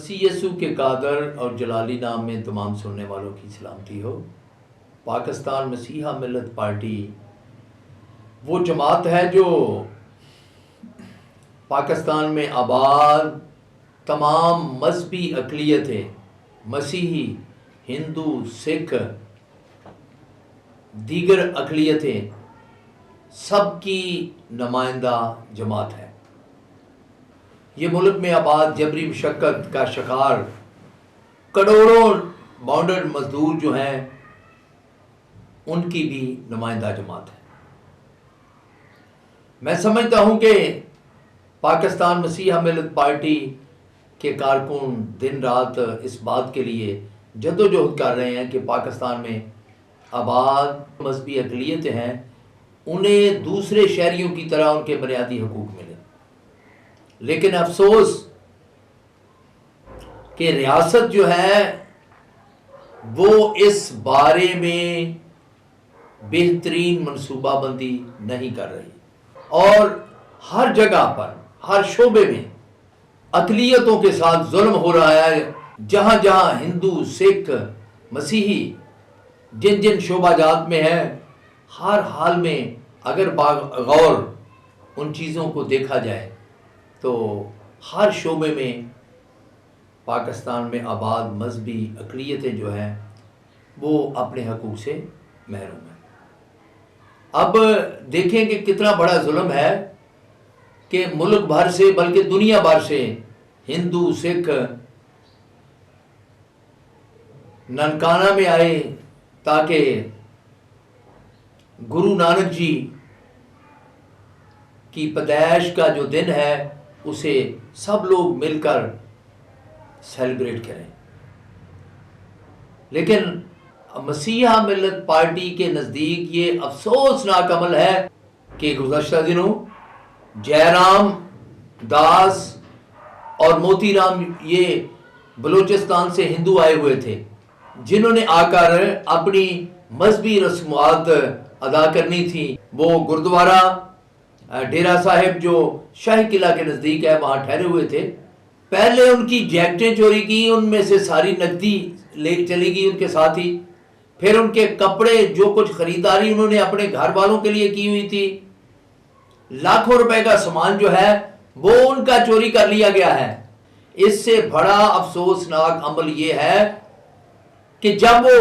मसीह यसू के कादर और जलाली नाम में तमाम सुनने वालों की सलामती हो। पाकिस्तान मसीहा मिल्लत पार्टी वो जमात है जो पाकिस्तान में आबाद तमाम मजहबी अक़लियतें, मसीही, हिंदू, सिख, दीगर अक़लियतें सबकी नुमाइंदा जमात है। ये मुल्क में आबाद जबरी मशक्क़त का शिकार करोड़ों बॉन्डर मजदूर जो हैं उनकी भी नुमाइंदा जमात है। मैं समझता हूँ कि पाकिस्तान मसीहा मिल्लत पार्टी के कारकुन दिन रात इस बात के लिए जद्दोजहद कर रहे हैं कि पाकिस्तान में आबाद मजहबी अक़लियतें हैं उन्हें दूसरे शहरियों की तरह उनके बुनियादी हकूक़ मिले। लेकिन अफसोस कि रियासत जो है वो इस बारे में बेहतरीन मनसूबाबंदी नहीं कर रही और हर जगह पर, हर शोबे में अक़लियतों के साथ जुल्म हो रहा है। जहाँ जहाँ हिंदू, सिख, मसीही जिन जिन शोबाजात में है, हर हाल में अगर बागौर उन चीज़ों को देखा जाए तो हर शोबे में पाकिस्तान में आबाद मजहबी अक़लियतें जो हैं वो अपने हकूक़ से महरूम हैं। अब देखें कि कितना बड़ा जुल्म है कि मुल्क भर से बल्कि दुनिया भर से हिंदू, सिख ननकाना में आए ताकि गुरु नानक जी की पैदाइश का जो दिन है उसे सब लोग मिलकर सेलिब्रेट करें। लेकिन मसीहा मिल्लत पार्टी के नज़दीक ये अफसोसनाक अमल है कि गुज़श्ता दिनों जयराम दास और मोतीराम ये बलूचिस्तान से हिंदू आए हुए थे जिन्होंने आकर अपनी मजहबी रस्मात अदा करनी थी। वो गुरुद्वारा डेरा साहिब जो शाही किला के नज़दीक है वहाँ ठहरे हुए थे। पहले उनकी जैकेटें चोरी की, उनमें से सारी नकदी ले चली गई उनके साथ ही। फिर उनके कपड़े जो कुछ ख़रीदारी उन्होंने अपने घर वालों के लिए की हुई थी, लाखों रुपए का सामान जो है वो उनका चोरी कर लिया गया है। इससे बड़ा अफसोसनाक अमल ये है कि जब वो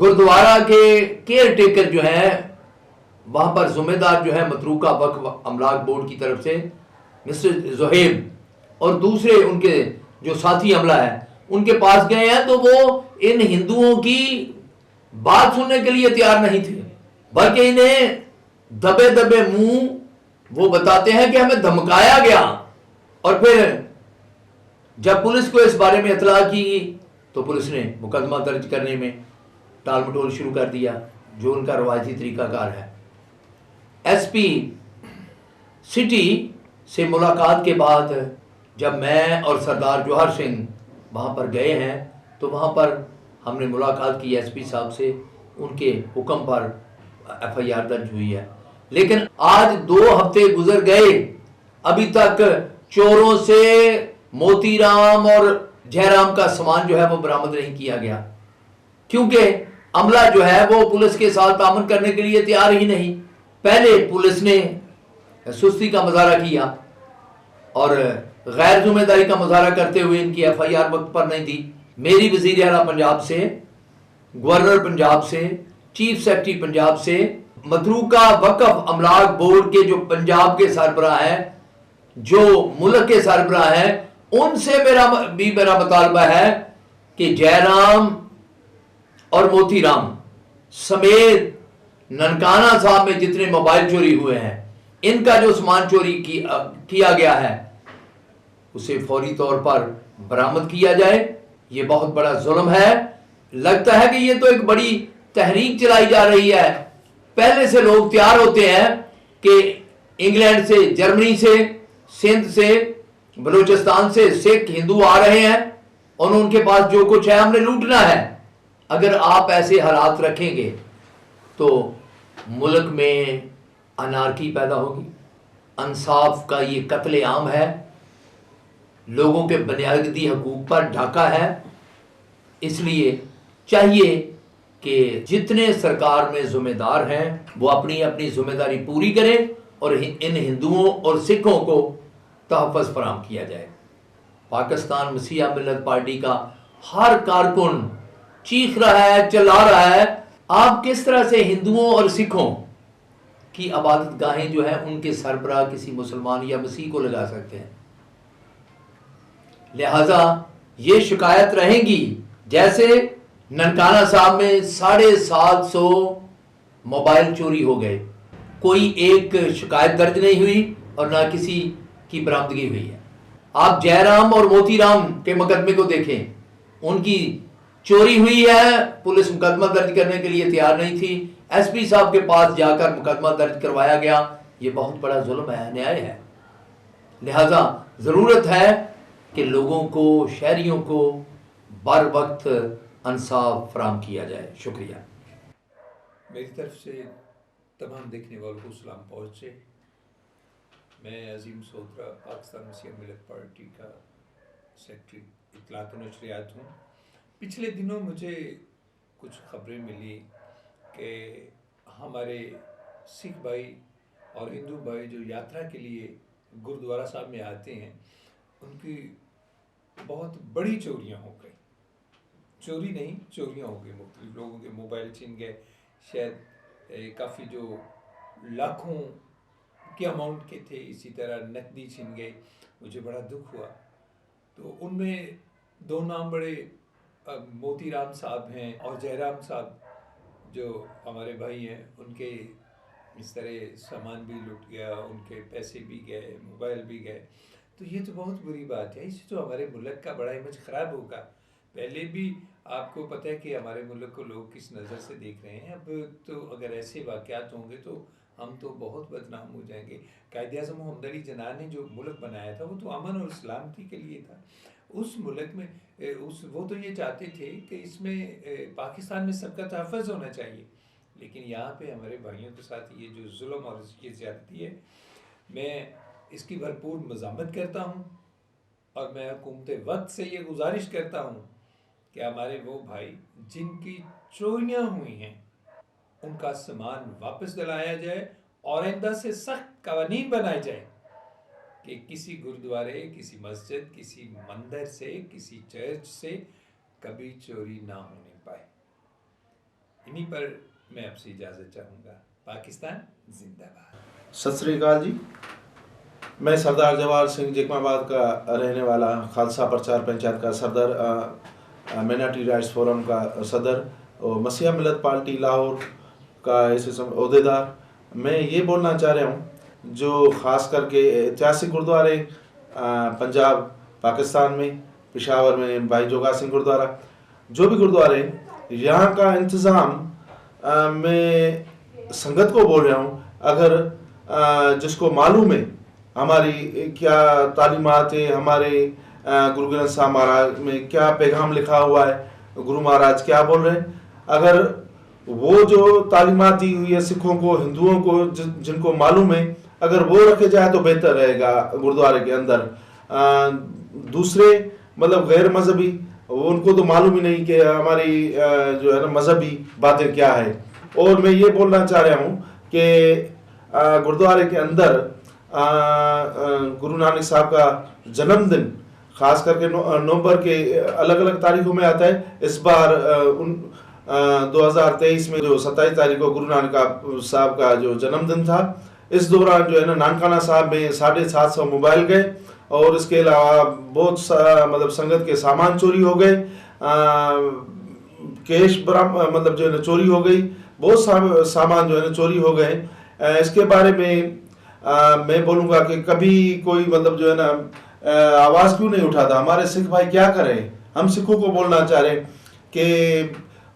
गुरुद्वारा के केयर टेकर जो हैं वहाँ पर ज़िम्मेदार जो है मतरूका वक्फ अमलाक बोर्ड की तरफ से मिस्टर ज़ुहैब और दूसरे उनके जो साथी अमला है उनके पास गए हैं तो वो इन हिंदुओं की बात सुनने के लिए तैयार नहीं थे, बल्कि इन्हें दबे दबे मुंह वो बताते हैं कि हमें धमकाया गया। और फिर जब पुलिस को इस बारे में इतला की तो पुलिस ने मुकदमा दर्ज करने में टाल मटोल शुरू कर दिया जो उनका रवायती तरीकाकार है। एसपी सिटी से मुलाकात के बाद जब मैं और सरदार जौहर सिंह वहाँ पर गए हैं तो वहाँ पर हमने मुलाकात की एसपी साहब से, उनके हुक्म पर एफआईआर दर्ज हुई है। लेकिन आज 2 हफ्ते गुजर गए, अभी तक चोरों से मोतीराम और जयराम का सामान जो है वो बरामद नहीं किया गया, क्योंकि अमला जो है वो पुलिस के साथ तामन करने के लिए तैयार ही नहीं। पहले पुलिस ने सुस्ती का मुजाहरा किया और गैर जिम्मेदारी का मुजाहरा करते हुए इनकी एफआईआर वक्त पर नहीं दी। मेरी वज़ीर आला पंजाब से, गवर्नर पंजाब से, चीफ सेक्रेटरी पंजाब से, मतरूका वक्फ अमलाक बोर्ड के जो पंजाब के सरबराह हैं, जो मुल्क के सरबराह हैं, उनसे मेरा मुतालबा है कि जयराम और मोतीराम समेत ननकाना साहब में जितने मोबाइल चोरी हुए हैं, इनका जो सामान चोरी किया गया है उसे फौरी तौर पर बरामद किया जाए। ये बहुत बड़ा जुल्म है। लगता है कि ये तो एक बड़ी तहरीक चलाई जा रही है। पहले से लोग तैयार होते हैं कि इंग्लैंड से, जर्मनी से, सिंध से, बलूचिस्तान से सिख हिंदू आ रहे हैं और उनके पास जो कुछ है हमने लूटना है। अगर आप ऐसे हालात रखेंगे तो मुल्क में अनारकी पैदा होगी। इंसाफ का ये कत्ले आम है। लोगों के बुनियादी हकूक़ पर डाका है। इसलिए चाहिए कि जितने सरकार में ज़िम्मेदार हैं वो अपनी अपनी ज़िम्मेदारी पूरी करें और इन हिंदुओं और सिखों को तहफ़्फ़ुज़ फराहम किया जाए। पाकिस्तान मसीहा मिल्लत पार्टी का हर कारकुन चीख रहा है, चिल्ला रहा है, आप किस तरह से हिंदुओं और सिखों की इबादत गाहें जो है उनके सरबराह किसी मुसलमान या मसीह को लगा सकते हैं। लिहाजा ये शिकायत रहेगी, जैसे ननकाना साहब में 750 मोबाइल चोरी हो गए, कोई एक शिकायत दर्ज नहीं हुई और ना किसी की बरामदगी हुई है। आप जयराम और मोतीराम के मुकदमे को देखें, उनकी चोरी हुई है, पुलिस मुकदमा दर्ज करने के लिए तैयार नहीं थी, एसपी साहब के पास जाकर मुकदमा दर्ज करवाया गया। ये बहुत बड़ा जुल्म है, अन्याय है। लिहाजा ज़रूरत है कि लोगों को, शहरियों को बर वक्त इंसाफ फराहम किया जाए। शुक्रिया। मेरी तरफ से तमाम देखने वालों को सलाम पहुँचे। मैं अजीम सोत्रा, पाकिस्तान मसीहा मिल्लत पार्टी का सेक्रेटरी इत्तलात व नशरियात हूँ। पिछले दिनों मुझे कुछ खबरें मिली कि हमारे सिख भाई और हिंदू भाई जो यात्रा के लिए गुरुद्वारा साहब में आते हैं, उनकी बहुत बड़ी चोरियां हो गई। चोरी नहीं, चोरियां हो गई। मुख्तलिफ लोगों के मोबाइल छीन गए, शायद काफ़ी जो लाखों के अमाउंट के थे, इसी तरह नकदी छीन गई। मुझे बड़ा दुख हुआ। तो उनमें दो नाम बड़े मोतीराम साहब हैं और जयराम साहब जो हमारे भाई हैं, उनके इस तरह सामान भी लुट गया, उनके पैसे भी गए, मोबाइल भी गए। तो ये तो बहुत बुरी बात है। इससे तो हमारे मुल्क का बड़ा इमेज ख़राब होगा। पहले भी आपको पता है कि हमारे मुल्क को लोग किस नज़र से देख रहे हैं। अब तो अगर ऐसे वाक़यात होंगे तो हम तो बहुत बदनाम हो जाएंगे। कायद-ए-आज़म मोहम्मद अली जिन्ना ने जो मुल्क बनाया था वो तो अमन और सलामती के लिए था। उस मुल्क में वो तो ये चाहते थे कि इसमें पाकिस्तान में सबका तहफ़्फ़ुज़ होना चाहिए, लेकिन यहाँ पे हमारे भाइयों के साथ ये जो जुल्म और ये ज़्यादती है, मैं इसकी भरपूर मज़ामत करता हूँ। और मैं हुकूमत वक्त से ये गुजारिश करता हूँ कि हमारे वो भाई जिनकी चोरियाँ हुई हैं उनका सामान वापस दिलाया जाए और आइंदा से सख्त कवानीन बनाए जाए कि किसी गुरुद्वारे, किसी मस्जिद, किसी मंदिर से, किसी चर्च से कभी चोरी ना होने पाए। इन्हीं पर मैं आपसे इजाज़त चाहूँगा। पाकिस्तान जिंदाबाद। सत श्री अकाल जी। मैं सरदार जवाहर सिंह जैकमाबाद का रहने वाला, खालसा प्रचार पंचायत का सदर, माइनॉरिटी राइट्स फोरम का सदर और मसीहा मिल्लत पार्टी लाहौर का ऐसे अहदेदार। मैं ये बोलना चाह रहा हूँ, जो ख़ास करके ऐतिहासिक गुरुद्वारे पंजाब पाकिस्तान में, पेशावर में भाई जोगा सिंह गुरुद्वारा, जो भी गुरुद्वारे, यहाँ का इंतज़ाम मैं संगत को बोल रहा हूँ। अगर जिसको मालूम है हमारी क्या तालीमात है, हमारे गुरु ग्रंथ साहब महाराज में क्या पैगाम लिखा हुआ है, गुरु महाराज क्या बोल रहे हैं, अगर वो जो तालीमात दी हुई है सिखों को, हिंदुओं को, जिनको मालूम है, अगर वो रखे जाए तो बेहतर रहेगा गुरुद्वारे के अंदर। दूसरे मतलब गैर मजहबी, उनको तो मालूम ही नहीं कि हमारी जो है ना मजहबी बातें क्या है। और मैं ये बोलना चाह रहा हूँ कि गुरुद्वारे के अंदर गुरु नानक साहब का जन्मदिन खास करके नवंबर के अलग अलग तारीखों में आता है। इस बार 2023 में जो 27 तारीख को गुरु नानक साहब का जो जन्मदिन था, इस दौरान जो है ना नानकाना साहब में 750 मोबाइल गए और इसके अलावा बहुत मतलब संगत के सामान चोरी हो गए, कैश मतलब जो है ना चोरी हो गई, बहुत सामान जो है ना चोरी हो गए। इसके बारे में मैं बोलूँगा कि कभी कोई मतलब जो है ना आवाज़ क्यों नहीं उठाता। हमारे सिख भाई क्या करें। हम सिखों को बोलना चाह रहे कि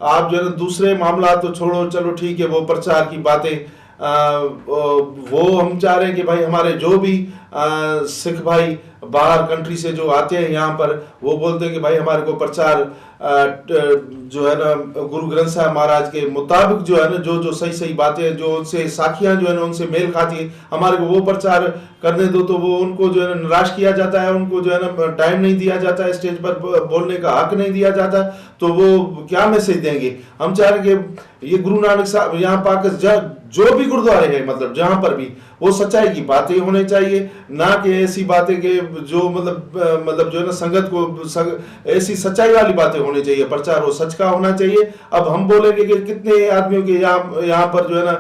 आप जो है ना दूसरे मामला तो छोड़ो, चलो ठीक है वो प्रचार की बातें, वो हम चाह रहे हैं कि भाई हमारे जो भी सिख भाई बाहर कंट्री से जो आते हैं यहाँ पर, वो बोलते हैं कि भाई हमारे को प्रचार जो है ना गुरु ग्रंथ साहब महाराज के मुताबिक जो है ना जो सही सही बातें हैं, जो उनसे साखियां जो है ना उनसे मेल खाती है, हमारे को वो प्रचार करने दो। तो वो उनको जो है ना निराश किया जाता है, उनको जो है ना टाइम नहीं दिया जाता है, स्टेज पर बोलने का हक नहीं दिया जाता, तो वो क्या मैसेज देंगे। हम चाह रहे हैं कि ये गुरु नानक साहब यहाँ पाकर जो भी गुरुद्वारे हैं, मतलब जहां पर भी, वो सच्चाई की बातें होने चाहिए, ना कि ऐसी बातें के जो मतलब जो है ना संगत को ऐसी सच्चाई वाली बातें होनी चाहिए, प्रचार वो सच का होना चाहिए। अब हम बोलेंगे कि कितने आदमियों के यहाँ पर जो है ना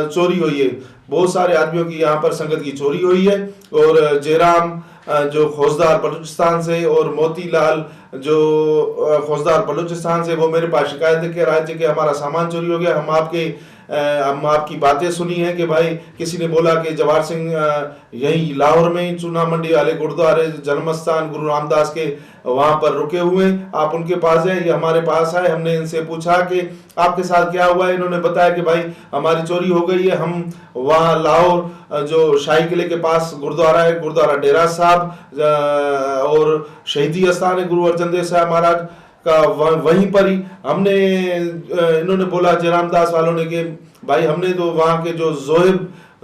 चोरी हुई है, बहुत सारे आदमियों की यहाँ पर संगत की चोरी हुई है। और जयराम जो फौजदार बलूचिस्तान से, और मोतीलाल जो फौजदार बलूचिस्तान से, वो मेरे पास शिकायत लेके आए थे कि हमारा सामान चोरी हो गया। हम आपकी बातें सुनी है कि भाई किसी ने बोला कि जवाहर सिंह यही लाहौर में ही चूना मंडी वाले गुरुद्वारे जन्म स्थान गुरु रामदास के वहां पर रुके हुए, आप उनके पास है, ये हमारे पास आए। हमने इनसे पूछा कि आपके साथ क्या हुआ है, इन्होंने बताया कि भाई हमारी चोरी हो गई है। हम वहाँ लाहौर जो शाही किले के पास गुरुद्वारा है, गुरुद्वारा डेरा साहब और शहीदी स्थान है गुरु अर्जन देव साहब महाराज का, वहीं पर ही हमने इन्होंने बोला जयराम दास वालों ने कि भाई हमने तो वहाँ के जो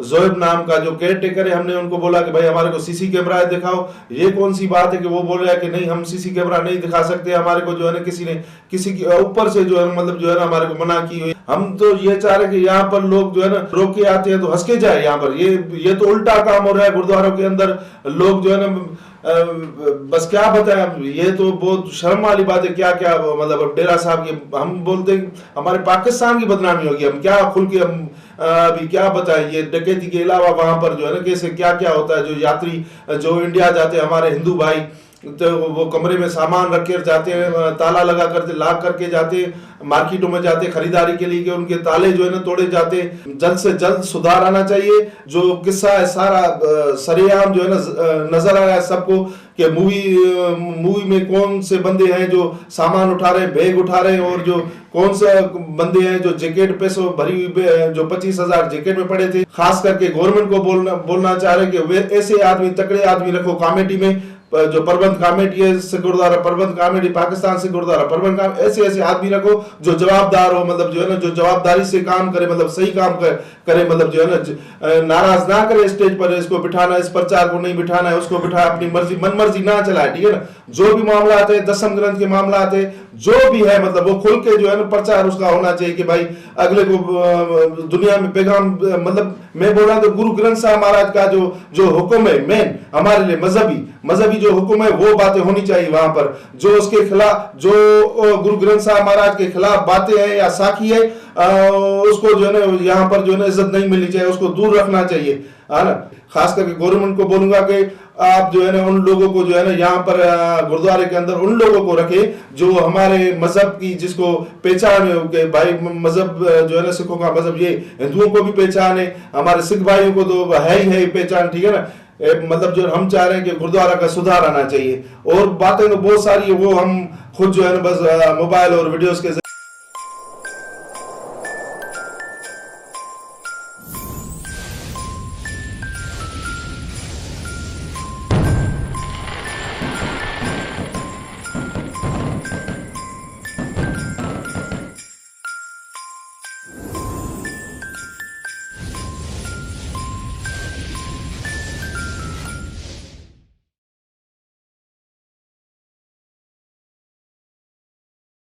जोएब नाम का जो केयर टेकर है, हमने उनको बोला कि भाई हमारे को सीसी कैमरा दिखाओ। ये कौन सी बात है कि वो बोल रहा है कि नहीं हम सीसी कैमरा नहीं दिखा सकते, हमारे को जो है ना किसी के ऊपर से जो है मतलब जो है ना हमारे को मना की हुई। हम तो ये चाह रहे कि यहाँ पर लोग जो है ना रोक के आते हैं तो हंस के जाए। यहाँ पर ये तो उल्टा काम हो रहा है, गुरुद्वारों के अंदर लोग जो है ना बस क्या बताएं, ये तो बहुत शर्म वाली बात है। क्या क्या मतलब डेरा साहब की हम बोलते हैं हमारे पाकिस्तान की बदनामी होगी, हम क्या खुल के हम अभी क्या बताएं। ये डकैती के अलावा वहां पर जो है ना कैसे क्या क्या होता है, जो यात्री जो इंडिया जाते हैं हमारे हिंदू भाई, तो वो कमरे में सामान रख कर जाते हैं, ताला लगा करके लाक करके जाते हैं, मार्केटों में जाते हैं खरीदारी के लिए कि उनके ताले जो है ना तोड़े जाते हैं। जल्द से जल्द सुधार आना चाहिए। जो किस्सा है सारा सरेआम जो है ना नजर आ रहा है सबको कि मूवी में कौन से बंदे हैं जो सामान उठा रहे हैं, बैग उठा रहे हैं, और जो कौन से बंदे हैं जो जैकेट पैसों भरी हुई जो 25,000 जैकेट में पड़े थे। खास करके गवर्नमेंट को बोलना चाह रहे हैं कि वे ऐसे आदमी तकड़े आदमी रखो कमेटी में, जो प्रबंध कमेटी है गुरुद्वारा प्रबंध कमेटी पाकिस्तान से गुरुद्वारा प्रबंध कमेटी, ऐसे आदमी रखो जो जवाबदार हो, मतलब जो है ना जो जवाबदारी से काम करे, मतलब सही काम करे, मतलब जो है ना नाराज ना करे स्टेज पर। इसको बिठाना, इस प्रचार को नहीं बिठाना है, उसको बिठा अपनी मर्जी मन मर्जी ना चलाए, ठीक है ना। जो भी मामला आते हैं, दसम ग्रंथ के मामला आते हैं, जो भी है मतलब वो खुल के जो है ना प्रचार उसका होना चाहिए कि भाई अगले को दुनिया में पैगाम, मतलब मैं बोल रहा तो गुरु ग्रंथ साहब महाराज का जो हुक्म है मेन हमारे लिए मजहबी जो हुक्म है वो बातें होनी चाहिए वहां पर। जो उसके खिलाफ, जो गुरु ग्रंथ साहब महाराज के खिलाफ बातें हैं या साखी है, उसको जो है ना यहाँ पर जो है ना इज्जत नहीं मिलनी चाहिए, उसको दूर रखना चाहिए, है ना। खास करके गवर्नमेंट को बोलूंगा कि आप जो है ना उन लोगों को जो है ना यहाँ पर गुरुद्वारे के अंदर उन लोगों को रखे जो हमारे मजहब की, जिसको पहचान है कि भाई मजहब जो है ना सिखों का मजहब ये हिंदुओं को भी पहचान है, हमारे सिख भाइयों को तो है ही पहचान, ठीक है ना। मतलब जो हम चाह रहे हैं कि गुरुद्वारा का सुधार आना चाहिए। और बातें तो बहुत सारी है, वो हम खुद जो है ना बस मोबाइल और वीडियोस के